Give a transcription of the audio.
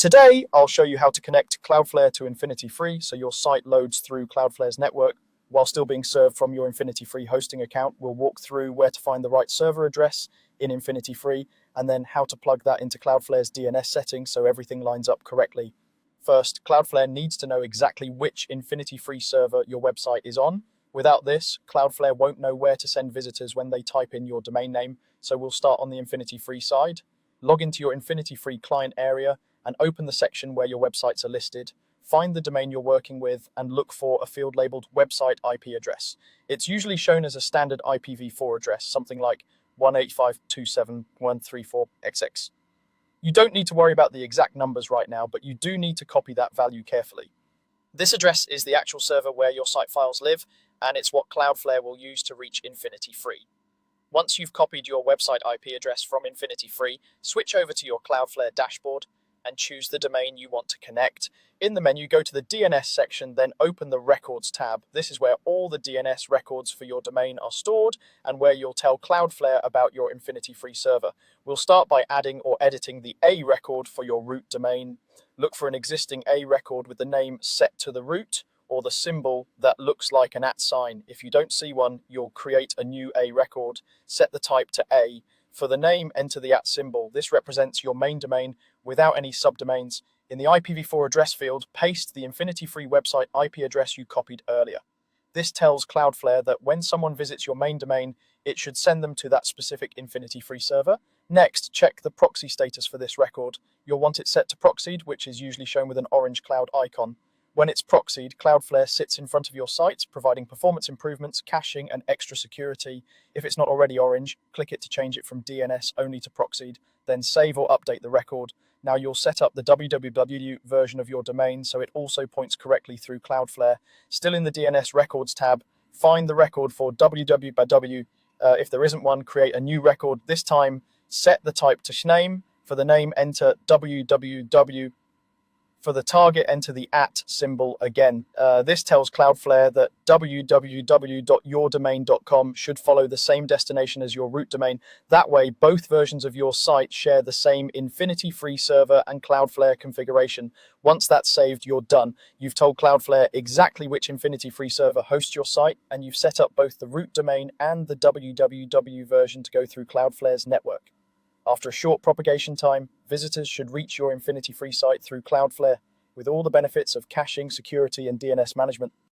Today, I'll show you how to connect Cloudflare to InfinityFree so your site loads through Cloudflare's network while still being served from your InfinityFree hosting account. We'll walk through where to find the right server address in InfinityFree and then how to plug that into Cloudflare's DNS settings so everything lines up correctly. First, Cloudflare needs to know exactly which InfinityFree server your website is on. Without this, Cloudflare won't know where to send visitors when they type in your domain name, so we'll start on the InfinityFree side. Log into your InfinityFree client area and open the section where your websites are listed. Find the domain you're working with and look for a field labeled website IP address. It's usually shown as a standard IPv4 address, something like 185.27134xx. You don't need to worry about the exact numbers right now, but you do need to copy that value carefully. This address is the actual server where your site files live, and it's what Cloudflare will use to reach InfinityFree. Once you've copied your website IP address from InfinityFree, switch over to your Cloudflare dashboard and choose the domain you want to connect. In the menu, go to the DNS section, then open the Records tab. This is where all the DNS records for your domain are stored and where you'll tell Cloudflare about your InfinityFree server. We'll start by adding or editing the A record for your root domain. Look for an existing A record with the name set to the root or the symbol that looks like an @ sign. If you don't see one, you'll create a new A record. Set the type to A. For the name, enter the @ symbol. This represents your main domain without any subdomains. In the IPv4 address field, paste the InfinityFree website IP address you copied earlier. This tells Cloudflare that when someone visits your main domain, it should send them to that specific InfinityFree server. Next, check the proxy status for this record. You'll want it set to proxied, which is usually shown with an orange cloud icon. When it's proxied, Cloudflare sits in front of your site, providing performance improvements, caching, and extra security. If it's not already orange, click it to change it from DNS only to proxied, then save or update the record. Now you'll set up the www version of your domain so it also points correctly through Cloudflare. Still in the DNS Records tab, find the record for www. If there isn't one, create a new record. This time, set the type to name. For the name, enter www. For the target, enter the @ symbol again. This tells Cloudflare that www.yourdomain.com should follow the same destination as your root domain. That way, both versions of your site share the same InfinityFree server and Cloudflare configuration. Once that's saved, you're done. You've told Cloudflare exactly which InfinityFree server hosts your site, and you've set up both the root domain and the www version to go through Cloudflare's network. After a short propagation time, visitors should reach your InfinityFree site through Cloudflare with all the benefits of caching, security, and DNS management.